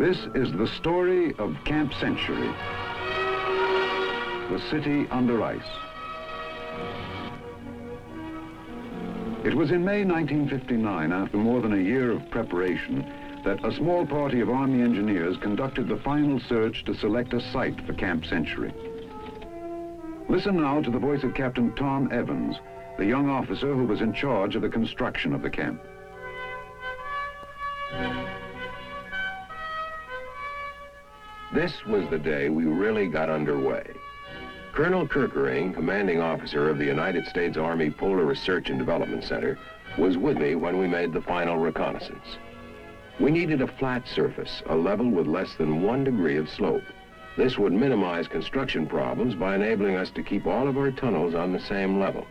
This is the story of Camp Century, the city under ice. It was in May 1959, after more than a year of preparation, that a small party of Army engineers conducted the final search to select a site for Camp Century. Listen now to the voice of Captain Tom Evans, the young officer who was in charge of the construction of the camp. This was the day we really got underway. Colonel Kirkering, commanding officer of the United States Army Polar Research and Development Center, was with me when we made the final reconnaissance. We needed a flat surface, a level with less than 1 degree of slope. This would minimize construction problems by enabling us to keep all of our tunnels on the same level.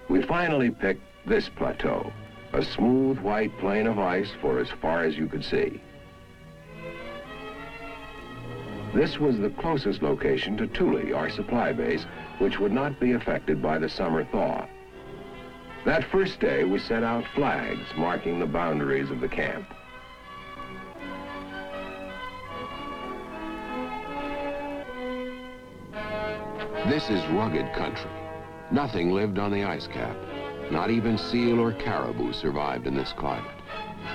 We finally picked this plateau, a smooth white plain of ice for as far as you could see. This was the closest location to Thule, our supply base, which would not be affected by the summer thaw. That first day, we set out flags marking the boundaries of the camp. This is rugged country. Nothing lived on the ice cap. Not even seal or caribou survived in this climate.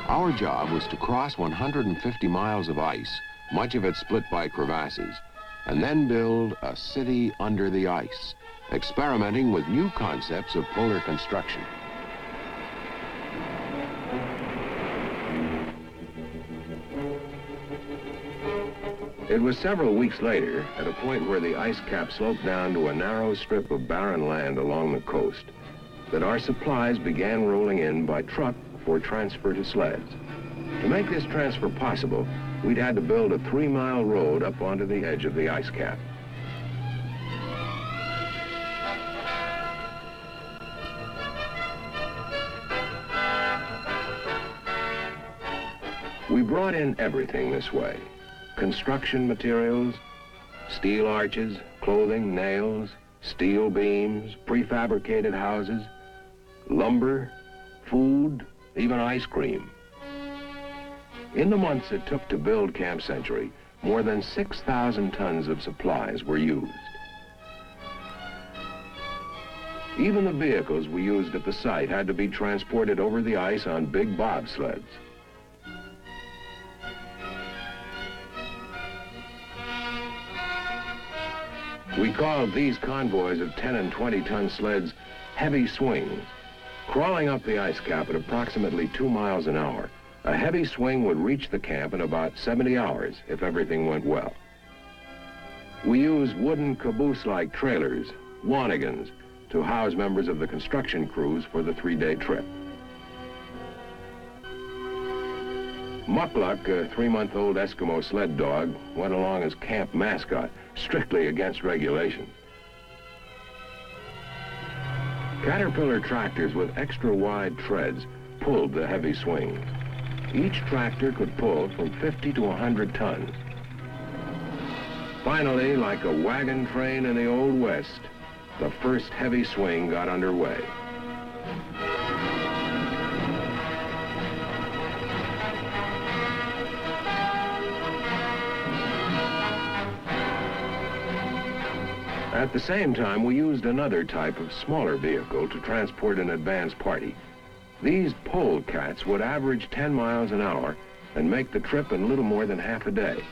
Our job was to cross 150 miles of ice, much of it split by crevasses, and then build a city under the ice, experimenting with new concepts of polar construction. It was several weeks later, at a point where the ice cap sloped down to a narrow strip of barren land along the coast, that our supplies began rolling in by truck for transfer to sleds. To make this transfer possible, we'd had to build a 3-mile road up onto the edge of the ice cap. We brought in everything this way: construction materials, steel arches, clothing, nails, steel beams, prefabricated houses, lumber, food, even ice cream. In the months it took to build Camp Century, more than 6,000 tons of supplies were used. Even the vehicles we used at the site had to be transported over the ice on big bobsleds. We called these convoys of 10 and 20-ton sleds heavy swings. Crawling up the ice cap at approximately 2 miles an hour, a heavy swing would reach the camp in about 70 hours if everything went well. We used wooden caboose-like trailers, wanigans, to house members of the construction crews for the 3-day trip. Mukluk, a 3-month-old Eskimo sled dog, went along as camp mascot, strictly against regulations. Caterpillar tractors with extra-wide treads pulled the heavy swings. Each tractor could pull from 50 to 100 tons. Finally, like a wagon train in the Old West, the first heavy swing got underway. At the same time, we used another type of smaller vehicle to transport an advance party. These polecats would average 10 miles an hour and make the trip in little more than half a day.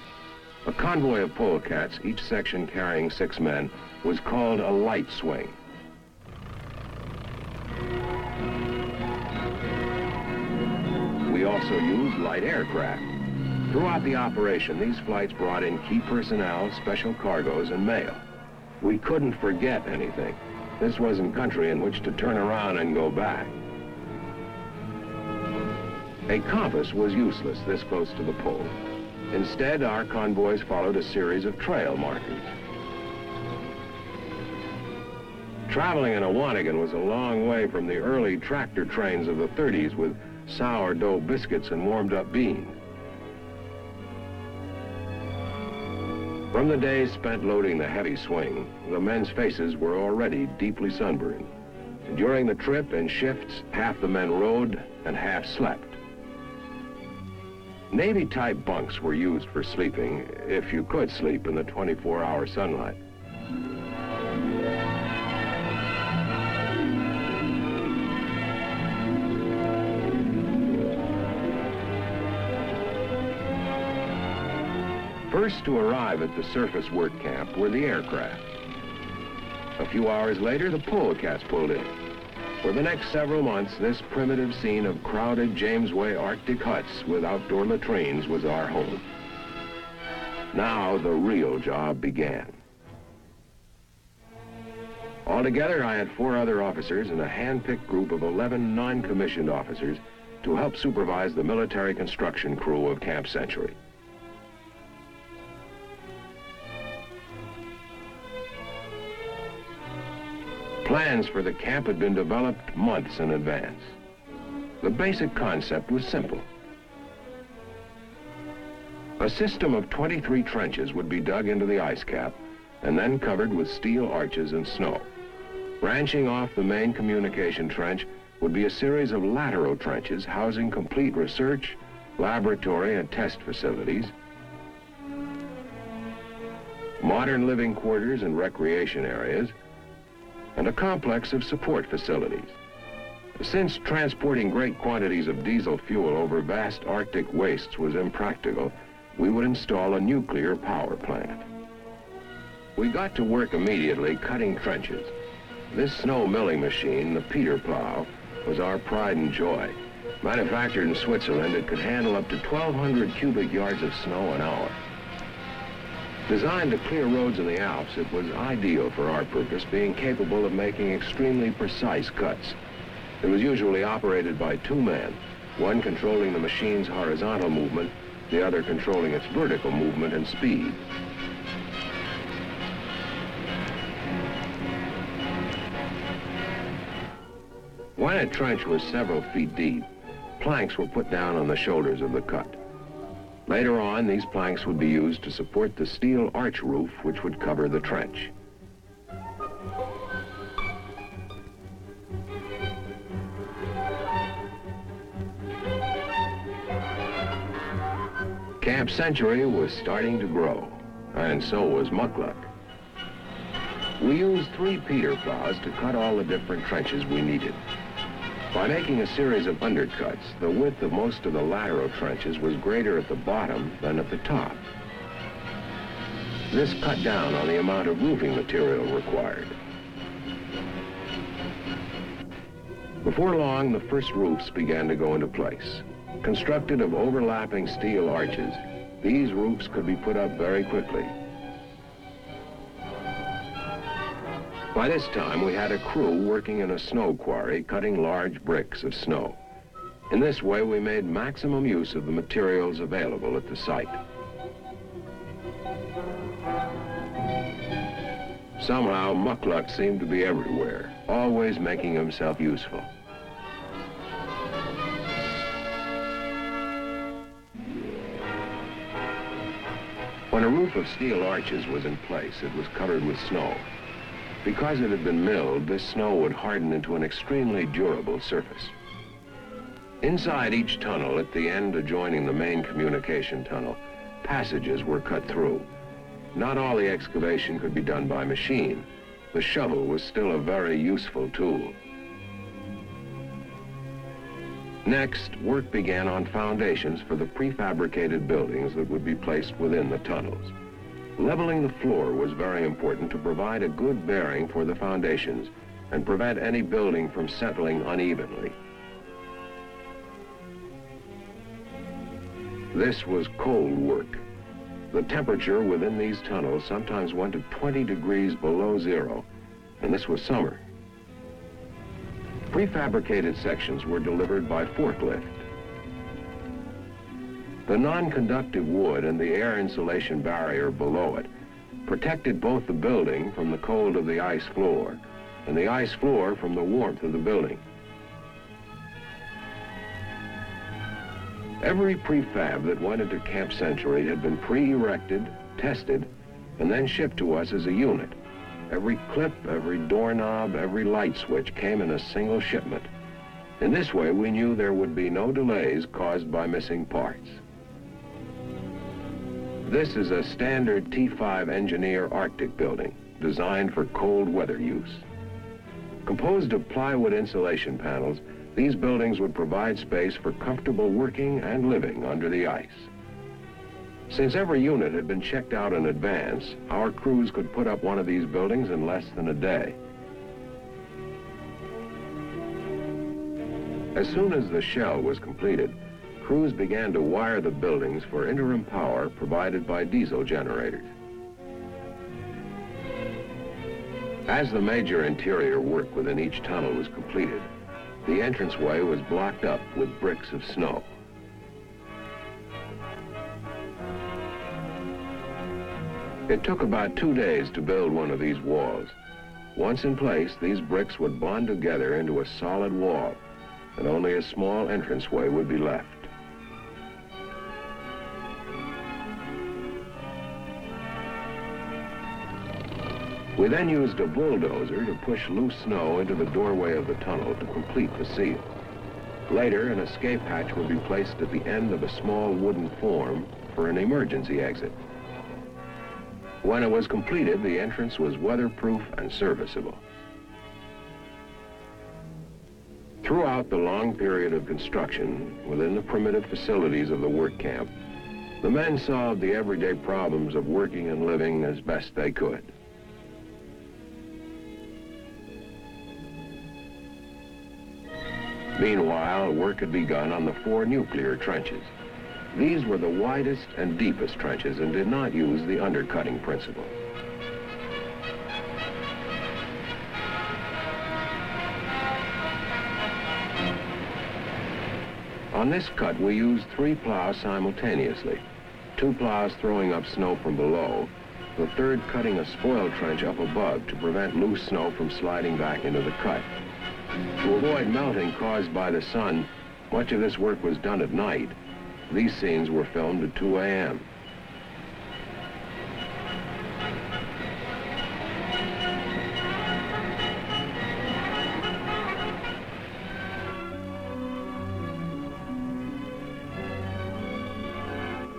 A convoy of polecats, each section carrying 6 men, was called a light swing. We also used light aircraft. Throughout the operation, these flights brought in key personnel, special cargoes, and mail. We couldn't forget anything. This wasn't country in which to turn around and go back. A compass was useless this close to the pole. Instead, our convoys followed a series of trail markers. Traveling in a wanigan was a long way from the early tractor trains of the 30s with sourdough biscuits and warmed-up beans. From the days spent loading the heavy swing, the men's faces were already deeply sunburned. During the trip, in shifts, half the men rode and half slept. Navy-type bunks were used for sleeping, if you could sleep in the 24-hour sunlight. First to arrive at the surface work camp were the aircraft. A few hours later, the polecats pulled in. For the next several months, this primitive scene of crowded Jamesway Arctic huts with outdoor latrines was our home. Now the real job began. Altogether, I had 4 other officers and a hand-picked group of 11 non-commissioned officers to help supervise the military construction crew of Camp Century. Plans for the camp had been developed months in advance. The basic concept was simple. A system of 23 trenches would be dug into the ice cap and then covered with steel arches and snow. Branching off the main communication trench would be a series of lateral trenches housing complete research, laboratory, and test facilities, modern living quarters and recreation areas, and a complex of support facilities. Since transporting great quantities of diesel fuel over vast Arctic wastes was impractical, we would install a nuclear power plant. We got to work immediately cutting trenches. This snow milling machine, the Peter plow, was our pride and joy. Manufactured in Switzerland, it could handle up to 1,200 cubic yards of snow an hour. Designed to clear roads in the Alps, it was ideal for our purpose, being capable of making extremely precise cuts. It was usually operated by 2 men, one controlling the machine's horizontal movement, the other controlling its vertical movement and speed. When a trench was several feet deep, planks were put down on the shoulders of the cut. Later on, these planks would be used to support the steel arch roof which would cover the trench. Camp Century was starting to grow, and so was Muckluck. We used 3 Peter plows to cut all the different trenches we needed. By making a series of undercuts, the width of most of the lateral trenches was greater at the bottom than at the top. This cut down on the amount of roofing material required. Before long, the first roofs began to go into place. Constructed of overlapping steel arches, these roofs could be put up very quickly. By this time, we had a crew working in a snow quarry cutting large bricks of snow. In this way, we made maximum use of the materials available at the site. Somehow, Muckluck seemed to be everywhere, always making himself useful. When a roof of steel arches was in place, it was covered with snow. Because it had been milled, this snow would harden into an extremely durable surface. Inside each tunnel, at the end adjoining the main communication tunnel, passages were cut through. Not all the excavation could be done by machine. The shovel was still a very useful tool. Next, work began on foundations for the prefabricated buildings that would be placed within the tunnels. Leveling the floor was very important to provide a good bearing for the foundations and prevent any building from settling unevenly. This was cold work. The temperature within these tunnels sometimes went to 20 degrees below zero, and this was summer. Prefabricated sections were delivered by forklift. The non-conductive wood and the air insulation barrier below it protected both the building from the cold of the ice floor and the ice floor from the warmth of the building. Every prefab that went into Camp Century had been pre-erected, tested, and then shipped to us as a unit. Every clip, every doorknob, every light switch came in a single shipment. In this way, we knew there would be no delays caused by missing parts. This is a standard T5 Engineer Arctic building, designed for cold weather use. Composed of plywood insulation panels, these buildings would provide space for comfortable working and living under the ice. Since every unit had been checked out in advance, our crews could put up one of these buildings in less than a day. As soon as the shell was completed, crews began to wire the buildings for interim power provided by diesel generators. As the major interior work within each tunnel was completed, the entranceway was blocked up with bricks of snow. It took about 2 days to build one of these walls. Once in place, these bricks would bond together into a solid wall, and only a small entranceway would be left. We then used a bulldozer to push loose snow into the doorway of the tunnel to complete the seal. Later, an escape hatch would be placed at the end of a small wooden form for an emergency exit. When it was completed, the entrance was weatherproof and serviceable. Throughout the long period of construction, within the primitive facilities of the work camp, the men solved the everyday problems of working and living as best they could. Meanwhile, work had begun on the 4 nuclear trenches. These were the widest and deepest trenches and did not use the undercutting principle. On this cut, we used 3 plows simultaneously, 2 plows throwing up snow from below, the third cutting a spoil trench up above to prevent loose snow from sliding back into the cut. To avoid melting caused by the sun, much of this work was done at night. These scenes were filmed at 2 a.m.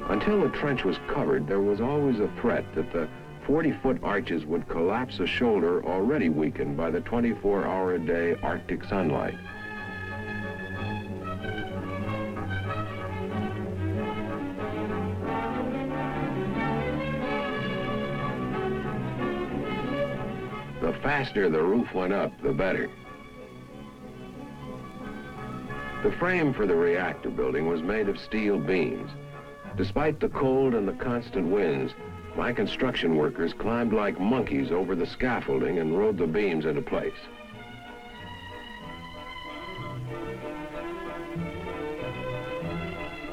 Until the trench was covered, there was always a threat that the 40-foot arches would collapse a shoulder already weakened by the 24-hour-a-day Arctic sunlight. The faster the roof went up, the better. The frame for the reactor building was made of steel beams. Despite the cold and the constant winds, my construction workers climbed like monkeys over the scaffolding and rode the beams into place.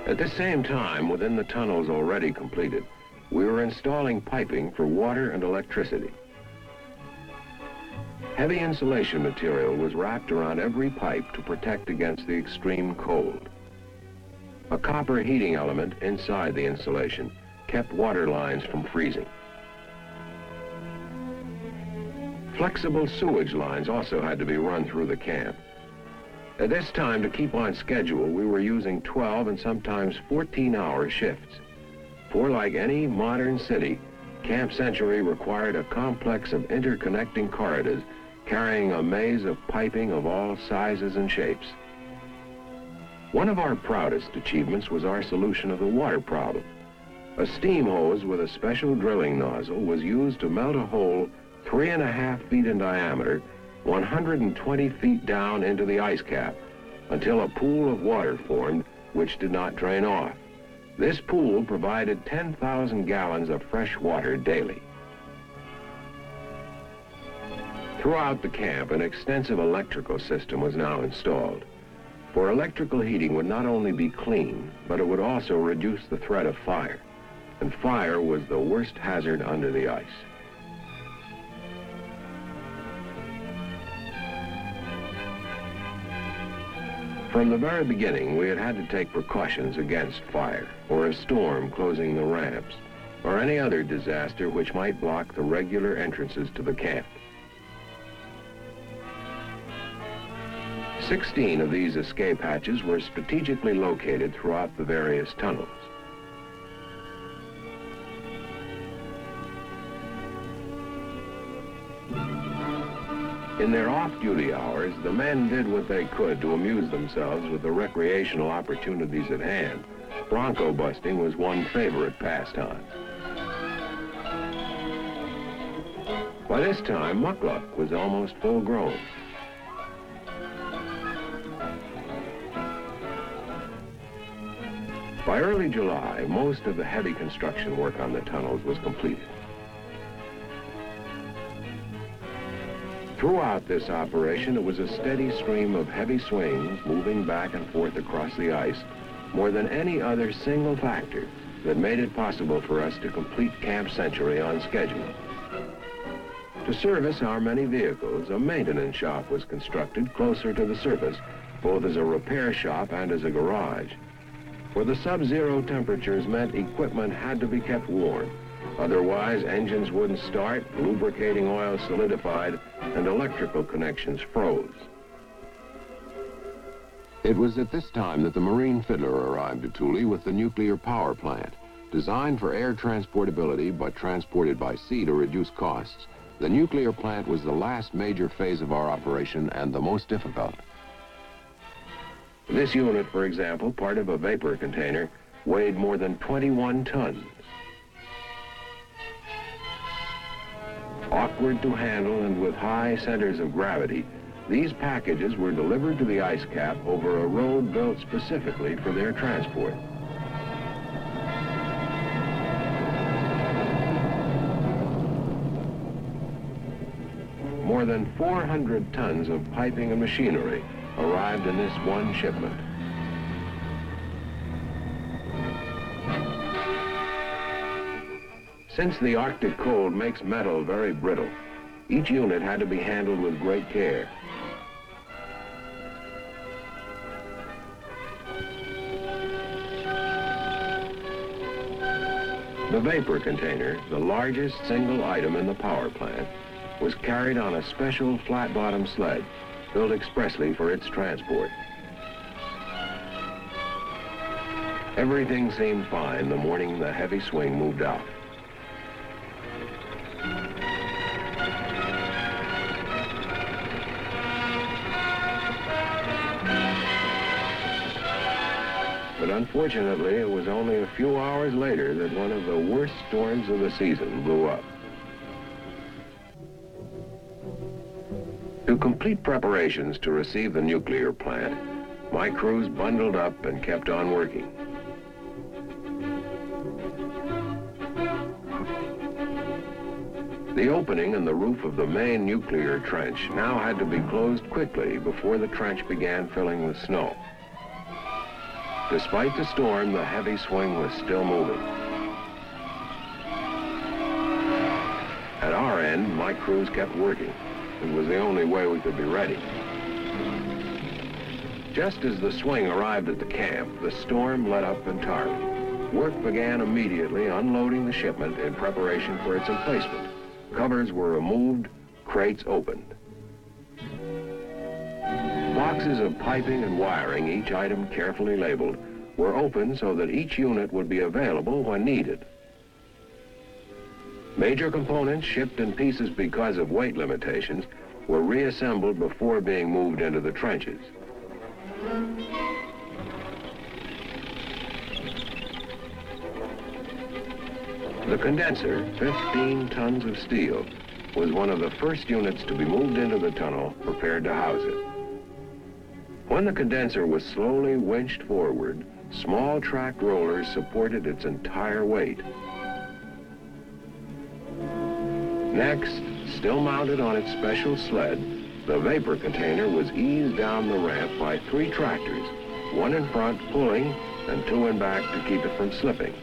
At the same time, within the tunnels already completed, we were installing piping for water and electricity. Heavy insulation material was wrapped around every pipe to protect against the extreme cold. A copper heating element inside the insulation kept water lines from freezing. Flexible sewage lines also had to be run through the camp. At this time, to keep on schedule, we were using 12 and sometimes 14-hour shifts. For like any modern city, Camp Century required a complex of interconnecting corridors carrying a maze of piping of all sizes and shapes. One of our proudest achievements was our solution of the water problem. A steam hose with a special drilling nozzle was used to melt a hole 3.5 feet in diameter, 120 feet down into the ice cap, until a pool of water formed which did not drain off. This pool provided 10,000 gallons of fresh water daily. Throughout the camp, an extensive electrical system was now installed. For electrical heating would not only be clean, but it would also reduce the threat of fire. And fire was the worst hazard under the ice. From the very beginning, we had to take precautions against fire, or a storm closing the ramps, or any other disaster which might block the regular entrances to the camp. 16 of these escape hatches were strategically located throughout the various tunnels. In their off-duty hours, the men did what they could to amuse themselves with the recreational opportunities at hand. Bronco busting was one favorite pastime. By this time, muckluck was almost full grown. By early July, most of the heavy construction work on the tunnels was completed. Throughout this operation, it was a steady stream of heavy swings moving back and forth across the ice, more than any other single factor that made it possible for us to complete Camp Century on schedule. To service our many vehicles, a maintenance shop was constructed closer to the surface, both as a repair shop and as a garage. For the sub-zero temperatures meant equipment had to be kept warm. Otherwise, engines wouldn't start, lubricating oil solidified, and electrical connections froze. It was at this time that the Marine Fiddler arrived at Thule with the nuclear power plant. Designed for air transportability but transported by sea to reduce costs, the nuclear plant was the last major phase of our operation and the most difficult. This unit, for example, part of a vapor container, weighed more than 21 tons. Awkward to handle and with high centers of gravity, these packages were delivered to the ice cap over a road built specifically for their transport. More than 400 tons of piping and machinery arrived in this one shipment. Since the Arctic cold makes metal very brittle, each unit had to be handled with great care. The vapor container, the largest single item in the power plant, was carried on a special flat-bottom sled built expressly for its transport. Everything seemed fine the morning the heavy swing moved out. But unfortunately, it was only a few hours later that one of the worst storms of the season blew up. To complete preparations to receive the nuclear plant, my crews bundled up and kept on working. The opening in the roof of the main nuclear trench now had to be closed quickly before the trench began filling with snow. Despite the storm, the heavy swing was still moving. At our end, my crews kept working. It was the only way we could be ready. Just as the swing arrived at the camp, the storm let up entirely. Work began immediately unloading the shipment in preparation for its emplacement. Covers were removed, crates opened. Boxes of piping and wiring, each item carefully labeled, were opened so that each unit would be available when needed. Major components shipped in pieces because of weight limitations were reassembled before being moved into the trenches. The condenser, 15 tons of steel, was one of the first units to be moved into the tunnel, prepared to house it. When the condenser was slowly winched forward, small track rollers supported its entire weight. Next, still mounted on its special sled, the vapor container was eased down the ramp by 3 tractors, one in front pulling and 2 in back to keep it from slipping.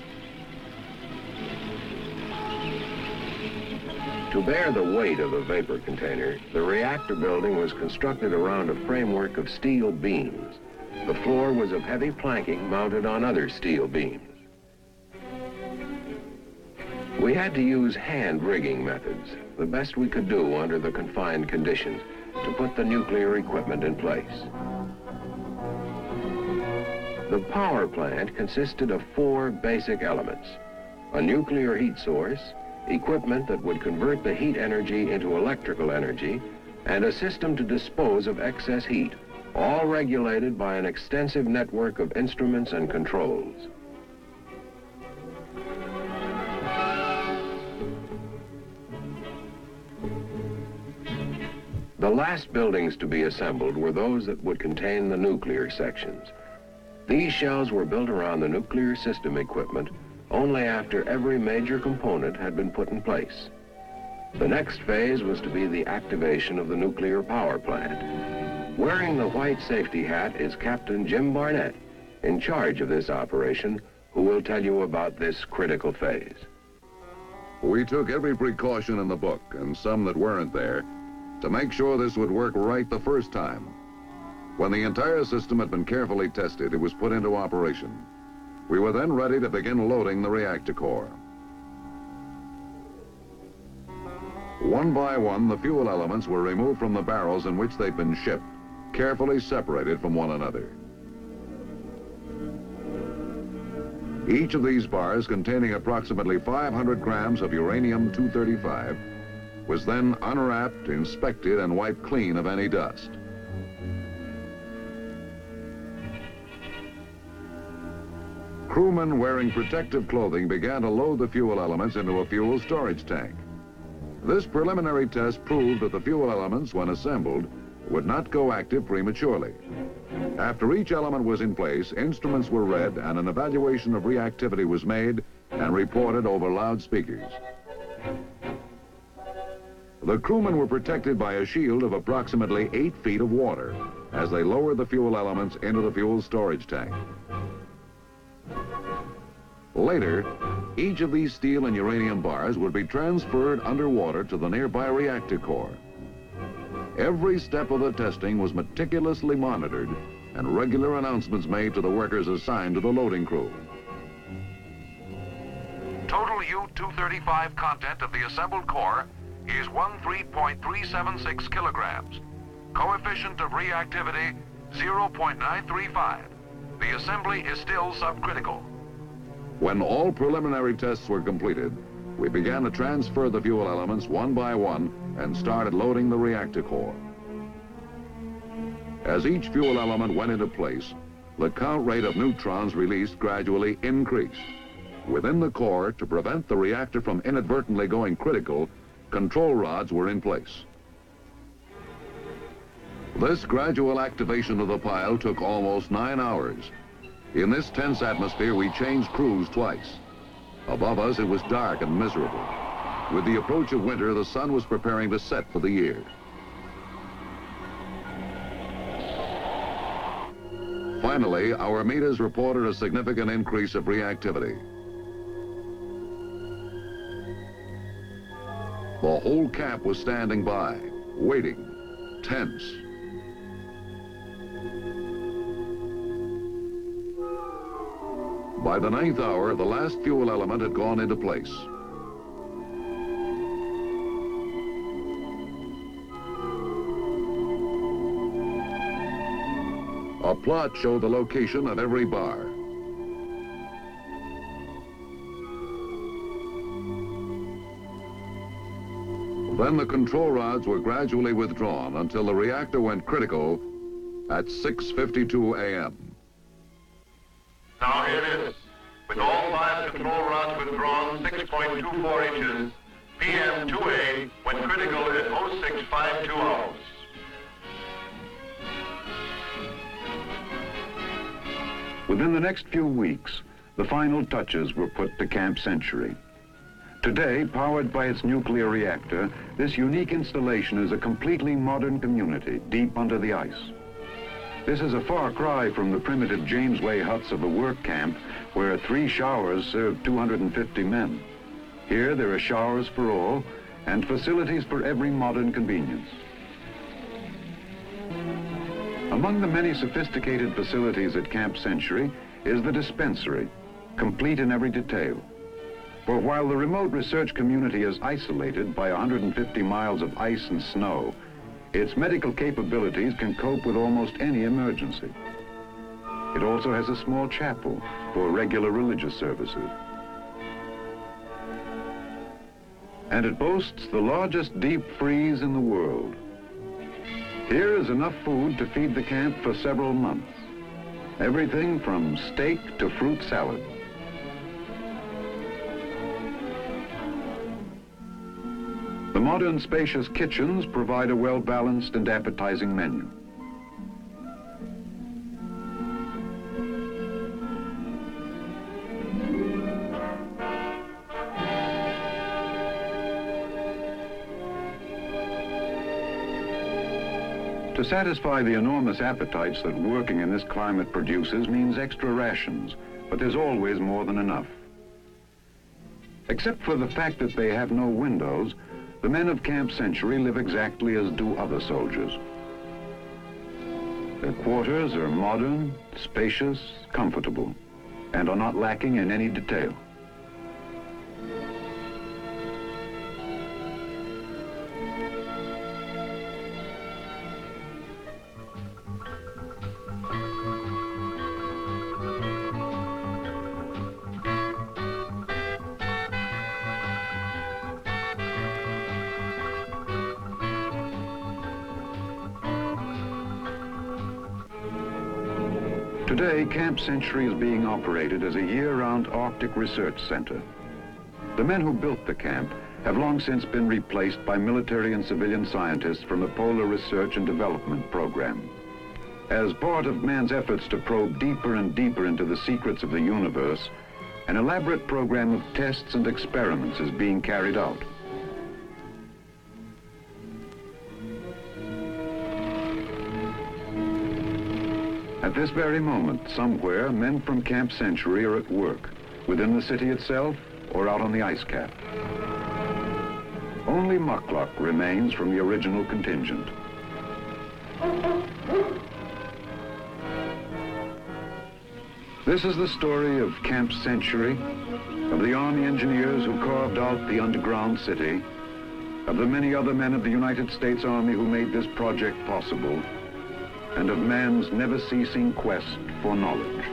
To bear the weight of the vapor container, the reactor building was constructed around a framework of steel beams. The floor was of heavy planking mounted on other steel beams. We had to use hand rigging methods, the best we could do under the confined conditions, to put the nuclear equipment in place. The power plant consisted of 4 basic elements: a nuclear heat source, equipment that would convert the heat energy into electrical energy, and a system to dispose of excess heat, all regulated by an extensive network of instruments and controls. The last buildings to be assembled were those that would contain the nuclear sections. These shells were built around the nuclear system equipment only after every major component had been put in place. The next phase was to be the activation of the nuclear power plant. Wearing the white safety hat is Captain Jim Barnett, in charge of this operation, who will tell you about this critical phase. We took every precaution in the book, and some that weren't there, to make sure this would work right the first time. When the entire system had been carefully tested, it was put into operation. We were then ready to begin loading the reactor core. One by one, the fuel elements were removed from the barrels in which they'd been shipped, carefully separated from one another. Each of these bars, containing approximately 500 grams of uranium-235, was then unwrapped, inspected, and wiped clean of any dust. Crewmen wearing protective clothing began to load the fuel elements into a fuel storage tank. This preliminary test proved that the fuel elements, when assembled, would not go active prematurely. After each element was in place, instruments were read and an evaluation of reactivity was made and reported over loudspeakers. The crewmen were protected by a shield of approximately 8 feet of water as they lowered the fuel elements into the fuel storage tank. Later, each of these steel and uranium bars would be transferred underwater to the nearby reactor core. Every step of the testing was meticulously monitored and regular announcements made to the workers assigned to the loading crew. Total U-235 content of the assembled core is 13.376 kilograms. Coefficient of reactivity, 0.935. The assembly is still subcritical. When all preliminary tests were completed, we began to transfer the fuel elements one by one and started loading the reactor core. As each fuel element went into place, the count rate of neutrons released gradually increased. Within the core, to prevent the reactor from inadvertently going critical, control rods were in place. This gradual activation of the pile took almost 9 hours. In this tense atmosphere, we changed crews twice. Above us, it was dark and miserable. With the approach of winter, the sun was preparing to set for the year. Finally, our meters reported a significant increase of reactivity. The whole camp was standing by, waiting, tense. By the 9th hour, the last fuel element had gone into place. A plot showed the location of every bar. Then the control rods were gradually withdrawn until the reactor went critical at 6:52 a.m. Now here it is. With all 5 control rods withdrawn 6.24 inches, PM 2A when critical at 0652 hours. Within the next few weeks, the final touches were put to Camp Century. Today, powered by its nuclear reactor, this unique installation is a completely modern community deep under the ice. This is a far cry from the primitive Jamesway huts of a work camp where 3 showers served 250 men. Here there are showers for all and facilities for every modern convenience. Among the many sophisticated facilities at Camp Century is the dispensary, complete in every detail. For while the remote research community is isolated by 150 miles of ice and snow, its medical capabilities can cope with almost any emergency. It also has a small chapel for regular religious services. And it boasts the largest deep freeze in the world. Here is enough food to feed the camp for several months. Everything from steak to fruit salad. The modern spacious kitchens provide a well-balanced and appetizing menu. To satisfy the enormous appetites that working in this climate produces means extra rations, but there's always more than enough. Except for the fact that they have no windows, the men of Camp Century live exactly as do other soldiers. Their quarters are modern, spacious, comfortable, and are not lacking in any detail. Today, Camp Century is being operated as a year-round Arctic research center. The men who built the camp have long since been replaced by military and civilian scientists from the Polar Research and Development Program. As part of man's efforts to probe deeper and deeper into the secrets of the universe, an elaborate program of tests and experiments is being carried out. At this very moment, somewhere, men from Camp Century are at work, within the city itself or out on the ice cap. Only muckluck remains from the original contingent. This is the story of Camp Century, of the Army engineers who carved out the underground city, of the many other men of the United States Army who made this project possible, and of man's never-ceasing quest for knowledge.